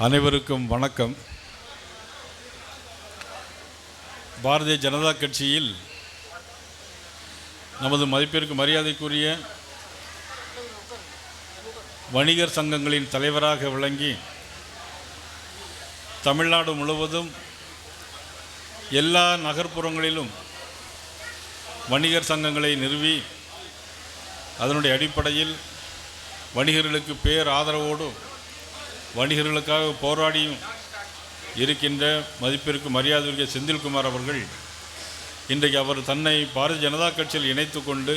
அனைவருக்கும் வணக்கம். பாரதிய ஜனதா கட்சியில் நமது மதிப்பிற்கு மரியாதைக்குரிய வணிகர் சங்கங்களின் தலைவராக விளங்கி தமிழ்நாடு முழுவதும் எல்லா நகர்ப்புறங்களிலும் வணிகர் சங்கங்களை நிறுவி அதனுடைய அடிப்படையில் வணிகர்களுக்கு பேர் ஆதரவோடு வணிகர்களுக்காக போராடியும் இருக்கின்ற மதிப்பிற்கு மரியாதைக்குரிய செந்தில்குமார் அவர்கள் இன்றைக்கு அவர் தன்னை பாரதிய ஜனதா கட்சியில் இணைத்து கொண்டு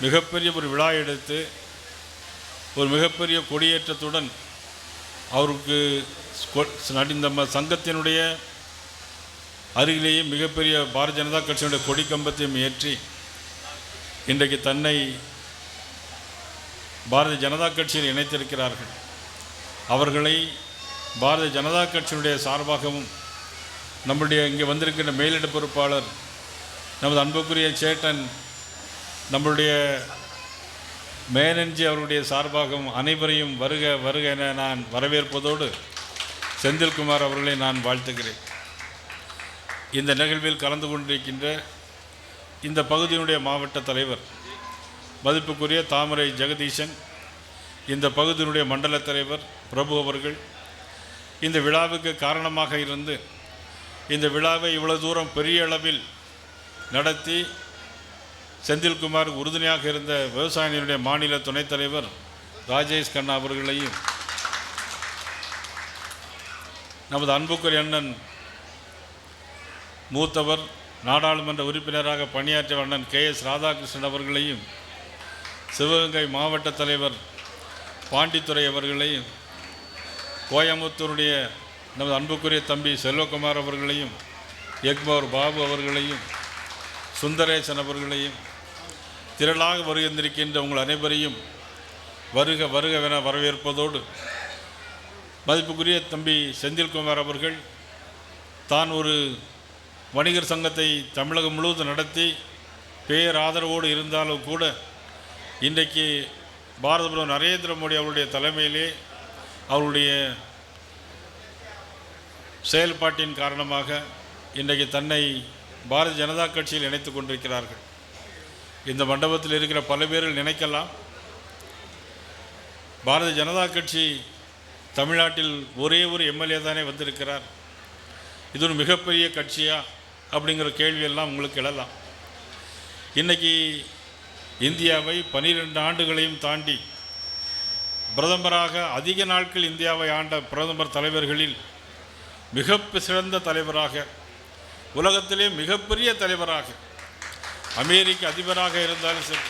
மிகப்பெரிய ஒரு விழா எடுத்து ஒரு மிகப்பெரிய கொடியேற்றத்துடன் அவருக்கு இந்த சங்கத்தினுடைய அருகிலேயே மிகப்பெரிய பாரதிய ஜனதா கட்சியினுடைய கொடி கம்பத்தையும் ஏற்றி இன்றைக்கு தன்னை பாரதிய ஜனதா கட்சியில் இணைத்திருக்கிறார்கள். அவர்களை பாரதிய ஜனதா கட்சியினுடைய சார்பாகவும் நம்முடைய இங்கே வந்திருக்கின்ற மேலிட பொறுப்பாளர் நமது அன்புக்குரிய சேட்டன் நம்முடைய மேனன்ஜி அவருடைய சார்பாகவும் அனைவரையும் வருக வருக என நான் வரவேற்பதோடு செந்தில்குமார் அவர்களை நான் வாழ்த்துகிறேன். இந்த நிகழ்வில் கலந்து கொண்டிருக்கின்ற இந்த பகுதியினுடைய மாவட்ட தலைவர் மதிப்புக்குரிய தாமரை ஜெகதீசன், இந்த பகுதியினுடைய மண்டல தலைவர் பிரபு அவர்கள் இந்த விழாவுக்கு காரணமாக இருந்து இந்த விழாவை இவ்வளவு தூரம் பெரிய அளவில் நடத்தி செந்தில்குமார் உறுதுணையாக இருந்த விவசாயிகளுடைய மாநில துணைத் தலைவர் ராஜேஷ் கண்ணா அவர்களையும் நமது அன்புக்குரிய அண்ணன் மூத்தவர் நாடாளுமன்ற உறுப்பினராக பணியாற்றிய அண்ணன் KS ராதாகிருஷ்ணன் அவர்களையும் சிவகங்கை மாவட்ட தலைவர் பாண்டித்துறை அவர்களையும் கோயம்புத்தூருடைய நமது அன்புக்குரிய தம்பி செல்வகுமார் அவர்களையும் எக்மோர் பாபு அவர்களையும் சுந்தரேசன் அவர்களையும் திரளாக வருகின்றிருக்கின்ற உங்கள் அனைவரையும் வருக வருக என வரவேற்பதோடு மதிப்புக்குரிய தம்பி செந்தில்குமார் அவர்கள் தான் ஒரு வணிகர் சங்கத்தை தமிழகம் முழுவதும் நடத்தி பேராதரவோடு இருந்தாலும் கூட இன்றைக்கு பாரத பிரதமர் நரேந்திர மோடி அவருடைய தலைமையிலே அவருடைய செயல்பாட்டின் காரணமாக இன்றைக்கு தன்னை பாரதிய ஜனதா கட்சியில் இணைத்து கொண்டிருக்கிறார்கள். இந்த மண்டபத்தில் இருக்கிற பல பேர்கள் நினைக்கலாம், பாரதிய ஜனதா கட்சி தமிழ்நாட்டில் ஒரே ஒரு MLA தானே வந்திருக்கிறார், இது ஒரு மிகப்பெரிய கட்சியா அப்படிங்கிற கேள்வியெல்லாம் உங்களுக்கு எழலாம். இன்றைக்கி இந்தியாவை 12 ஆண்டுகளையும் தாண்டி பிரதமராக அதிக நாட்கள் இந்தியாவை ஆண்ட பிரதமர் தலைவர்களில் மிக சிறந்த தலைவராக, உலகத்திலே மிகப்பெரிய தலைவராக, அமெரிக்க அதிபராக இருந்தாலும் சரி,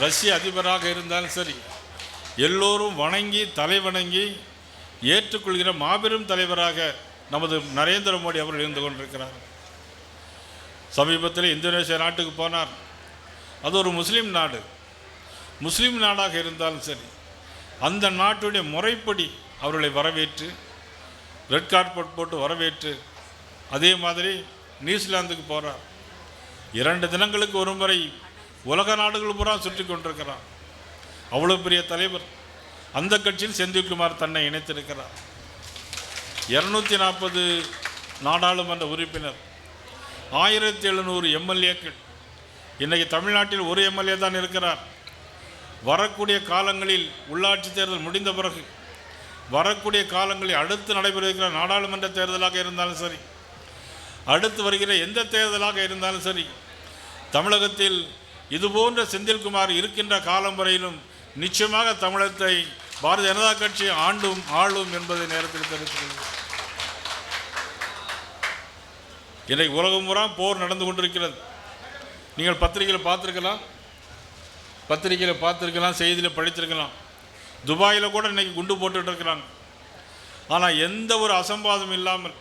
ரஷ்ய அதிபராக இருந்தாலும் சரி, எல்லோரும் வணங்கி தலைவணங்கி ஏற்றுக்கொள்கிற மாபெரும் தலைவராக நமது நரேந்திர மோடி அவர்கள் இருந்து கொண்டிருக்கிறார். சமீபத்தில் இந்தோனேசியா நாட்டுக்கு போனார். அது ஒரு முஸ்லீம் நாடு. முஸ்லீம் நாடாக இருந்தாலும் சரி, அந்த நாட்டுடைய முறைப்படி அவர்களை வரவேற்று ரெட் கார்பெட் போட்டு வரவேற்று, அதே மாதிரி நியூசிலாந்துக்கு போகிறார். 2 தினங்களுக்கு ஒரு முறை உலக நாடுகள் பூரா சுற்றி கொண்டிருக்கிறார். அவ்வளோ பெரிய தலைவர். அந்த கட்சியில் செந்தில்குமார் தன்னை இணைத்திருக்கிறார். 240 நாடாளுமன்ற உறுப்பினர், 1700 MLAக்கள். இன்றைக்கி தமிழ்நாட்டில் ஒரு MLA தான் இருக்கிறார். வரக்கூடிய காலங்களில் உள்ளாட்சி தேர்தல் முடிந்த பிறகு வரக்கூடிய காலங்களில் அடுத்து நடைபெறுகிற நாடாளுமன்ற தேர்தலாக இருந்தாலும் சரி, அடுத்து வருகிற எந்த தேர்தலாக இருந்தாலும் சரி, தமிழகத்தில் இதுபோன்ற செந்தில்குமார் இருக்கின்ற காலம் வரையிலும் நிச்சயமாக தமிழகத்தை பாரதிய ஜனதா கட்சி ஆளும் என்பதை நேரத்தில் தெரிவித்துள்ளது. இன்றைக்கு உலகம் பூரா போர் நடந்து கொண்டிருக்கிறது. நீங்கள் பத்திரிகையில் பார்த்துருக்கலாம், செய்தியில் படித்திருக்கலாம். துபாயில் கூட இன்றைக்கி குண்டு போட்டுட்டு இருக்கிறாங்க. ஆனால் எந்த ஒரு அசம்பாதம் இல்லாமல்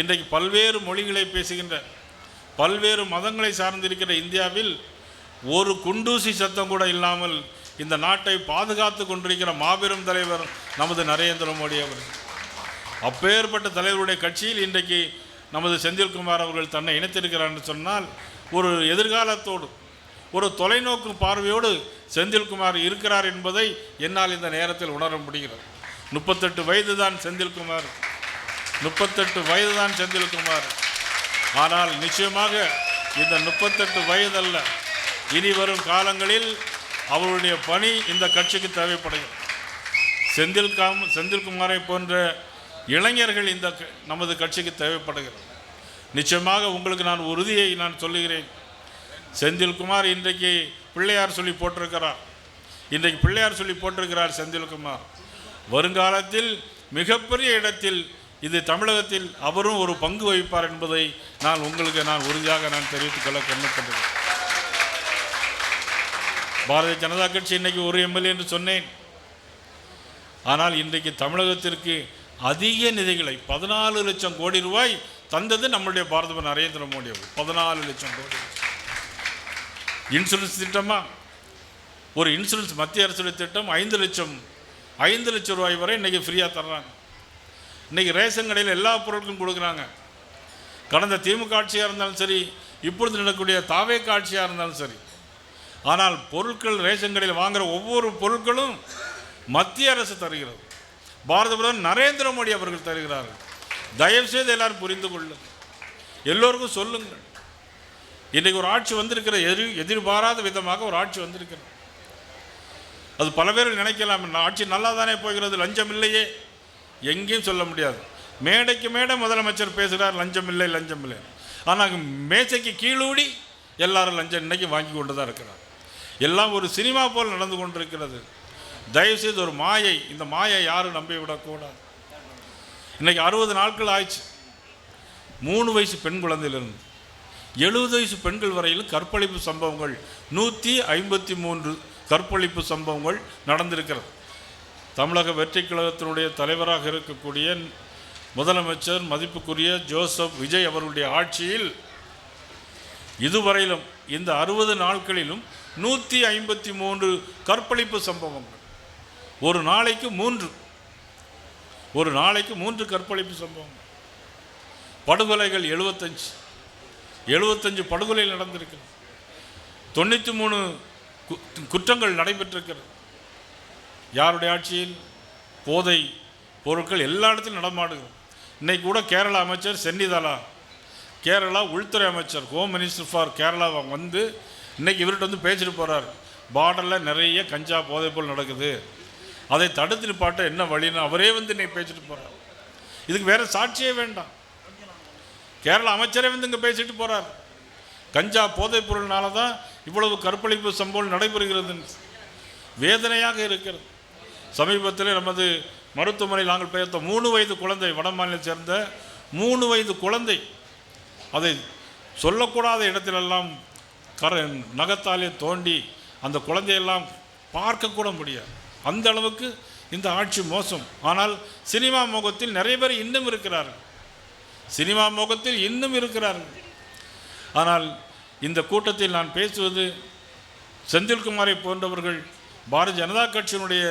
இன்றைக்கு பல்வேறு மொழிகளை பேசுகின்ற, பல்வேறு மதங்களை சார்ந்திருக்கிற இந்தியாவில் ஒரு குண்டூசி சத்தம் கூட இல்லாமல் இந்த நாட்டை பாதுகாத்து கொண்டிருக்கிற மாபெரும் தலைவர் நமது நரேந்திர மோடி அவர்கள். அப்பேற்பட்ட தலைவருடைய கட்சியில் இன்றைக்கு நமது செந்தில்குமார் அவர்கள் தன்னை இணைத்திருக்கிறார் என்று சொன்னால் ஒரு எதிர்காலத்தோடு ஒரு தொலைநோக்கு பார்வையோடு செந்தில்குமார் இருக்கிறார் என்பதை என்னால் இந்த நேரத்தில் உணர முடிகிறது. 38 வயது தான் செந்தில்குமார், 38 வயது தான் செந்தில்குமார். ஆனால் நிச்சயமாக இந்த 38 வயதல்ல, இனி வரும் காலங்களில் அவருடைய பணி இந்த கட்சிக்கு தேவைப்படுகிறது. செந்தில்குமாரை போன்ற இளைஞர்கள் இந்த நமது கட்சிக்கு தேவைப்படுகிறது. நிச்சயமாக உங்களுக்கு நான் உறுதியை நான் சொல்லுகிறேன். செந்தில்குமார் இன்றைக்கு பிள்ளையார் சொல்லி போட்டிருக்கிறார், இன்றைக்கு பிள்ளையார் சொல்லி போட்டிருக்கிறார் செந்தில்குமார். வருங்காலத்தில் மிகப்பெரிய இடத்தில் இது தமிழகத்தில் அவரும் ஒரு பங்கு வகிப்பார் என்பதை உங்களுக்கு உறுதியாக தெரிவித்துக் கொள்ள கடமைப்பட்டேன். பாரதிய ஜனதா கட்சி இன்றைக்கி ஒரு எம்எல்ஏ என்று சொன்னேன். ஆனால் இன்றைக்கு தமிழகத்திற்கு அதிக நிதிகளை 14 லட்சம் கோடி ரூபாய் தந்தது நம்முடைய பாரத நரேந்திர மோடி அவர்கள். 14 லட்சம் கோடி. இன்சூரன்ஸ் திட்டமா, ஒரு இன்சூரன்ஸ் மத்திய அரசுடைய திட்டம் 5 லட்சம் ரூபாய் வரை இன்றைக்கி ஃப்ரீயாக தர்றாங்க. இன்றைக்கி ரேஷன் கடையில் எல்லா பொருட்களும் கொடுக்குறாங்க. கடந்த திமுக ஆட்சியாக இருந்தாலும் சரி, இப்பொழுது நடக்கக்கூடிய தாவே ஆட்சியாக இருந்தாலும் சரி, ஆனால் பொருட்கள் ரேஷன் கடையில் வாங்குகிற ஒவ்வொரு பொருட்களும் மத்திய அரசு தருகிறது, பாரத பிரதமர் நரேந்திர மோடி அவர்கள் தருகிறார்கள். தயவுசெய்து எல்லாரும் புரிந்து கொள்ளுங்கள், எல்லோருக்கும் சொல்லுங்கள். இன்றைக்கு ஒரு ஆட்சி வந்திருக்கிற, எதிர்பாராத விதமாக ஒரு ஆட்சி வந்திருக்கிறது. அது பல பேர் நினைக்கலாம், ஆட்சி நல்லா தானே போகிறது, லஞ்சம் இல்லையே. எங்கேயும் சொல்ல முடியாது. மேடைக்கு மேடை முதலமைச்சர் பேசுகிறார் லஞ்சம் இல்லை லஞ்சம் இல்லை. ஆனால் மேசைக்கு கீழூடி எல்லாரும் லஞ்சம் இன்னைக்கு வாங்கி கொண்டு தான் இருக்கிறார். எல்லாம் ஒரு சினிமா போல் நடந்து கொண்டிருக்கிறது. தயவுசெய்து ஒரு மாயை, இந்த மாயை யாரும் நம்பிவிடக்கூடாது. இன்றைக்கி 60 நாட்கள் ஆயிடுச்சு. 3 வயசு பெண் குழந்தையிலிருந்து 70 வயசு பெண்கள் வரையிலும் கற்பழிப்பு சம்பவங்கள் 153 கற்பழிப்பு சம்பவங்கள் நடந்திருக்கிறது. தமிழக வெற்றி கழகத்தினுடைய தலைவராக இருக்கக்கூடிய முதலமைச்சர் மதிப்புக்குரிய ஜோசப் விஜய் அவர்களுடைய ஆட்சியில் இதுவரையிலும் இந்த 60 நாட்களிலும் 153 கற்பழிப்பு சம்பவங்கள். ஒரு நாளைக்கு 3 கற்பழிப்பு சம்பவங்கள். படுகொலைகள் 75 படுகொலைகள் நடந்திருக்கிறது. 93 குற்றங்கள் நடைபெற்றிருக்கிறது. யாருடைய ஆட்சியில்? போதை பொருட்கள் எல்லா இடத்திலும் நடமாடுகிறது. இன்றைக்கு கூட கேரளா அமைச்சர் சென்னிதலா, கேரளா உள்துறை அமைச்சர், ஹோம் மினிஸ்டர் ஃபார் கேரளா வந்து இன்றைக்கி இவர்கிட்ட வந்து பேசிட்டு போகிறார். பார்டரில் நிறைய கஞ்சா போதைப்பொருள் நடக்குது, அதை தடுத்து நிப்பாட்ட என்ன வழின்னு அவரே வந்து இன்னைக்கு பேசிட்டு போகிறார். இதுக்கு வேறு சாட்சியே வேண்டாம். கேரளா அமைச்சரே வந்து இங்கே பேசிட்டு போகிறார். கஞ்சா போதைப் பொருள்னால தான் இவ்வளவு கற்பழிப்பு சம்பவம் நடைபெறுகிறது. வேதனையாக இருக்கிறது. சமீபத்தில் நமது மருத்துவமனையில் நாங்கள் பார்த்த 3 வயது குழந்தை, வட மாநிலத்தை சேர்ந்த 3 வயது குழந்தை, அதை சொல்லக்கூடாத இடத்திலெல்லாம் நகத்தாலே தோண்டி அந்த குழந்தையெல்லாம் பார்க்கக்கூட முடியாது. அந்த அளவுக்கு இந்த ஆட்சி மோசம். ஆனால் சினிமா மோகத்தில் நிறைய பேர் இன்னும் இருக்கிறார்கள். சினிமா மோகத்தில் இன்னும் இருக்கிறார்கள். ஆனால் இந்த கூட்டத்தில் நான் பேசுவது, செந்தில்குமாரை போன்றவர்கள் பாரதிய ஜனதா கட்சியினுடைய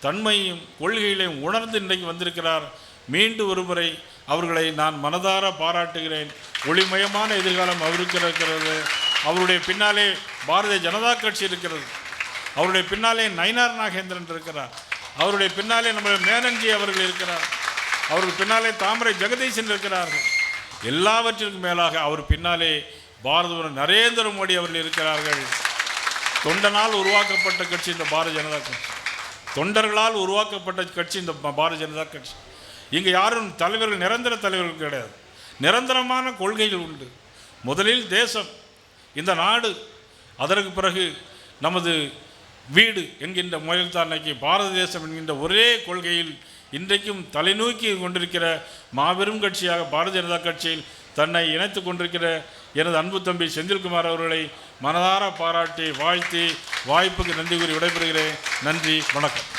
தன்மையும் கொள்கைகளையும் உணர்ந்து இன்றைக்கு வந்திருக்கிறார். மீண்டும் ஒருமுறை அவர்களை நான் மனதார பாராட்டுகிறேன். ஒளிமயமான எதிர்காலம் அவருக்கு இருக்கிறது. அவருடைய பின்னாலே பாரதிய ஜனதா கட்சி இருக்கிறது. அவருடைய பின்னாலே நயினார் நாகேந்திரன் இருக்கிறார். அவருடைய பின்னாலே நம்முடைய மேனன்ஜி அவர்கள் இருக்கிறார். அவருக்கு பின்னாலே தாமரை ஜெகதீசன் இருக்கிறார்கள். எல்லாவற்றிற்கும் மேலாக அவர் பின்னாலே பாரத நரேந்திர மோடி அவர்கள் இருக்கிறார்கள். தொண்டனால் உருவாக்கப்பட்ட கட்சி இந்த பாரதிய ஜனதா கட்சி. தொண்டர்களால் உருவாக்கப்பட்ட கட்சி இந்த பாரதிய ஜனதா கட்சி. இங்கே யாரும் தலைவர்கள், நிரந்தர தலைவர்கள் கிடையாது. நிரந்தரமான கொள்கைகள் உண்டு. முதலில் தேசம், இந்த நாடு, அதற்கு பிறகு நமது வீடு என்கின்ற முயல்தான் இன்னைக்கு பாரத தேசம் என்கின்ற ஒரே கொள்கையில் இன்றைக்கும் தலைநோக்கி கொண்டிருக்கிற மாபெரும் கட்சியாக பாரதிய ஜனதா கட்சியில் தன்னை இணைத்து கொண்டிருக்கிற எனது அன்பு தம்பி செந்தில்குமார் அவர்களை மனதார பாராட்டி வாழ்த்தி வாய்ப்புக்கு நன்றி கூறி விடைபெறுகிறேன். நன்றி, வணக்கம்.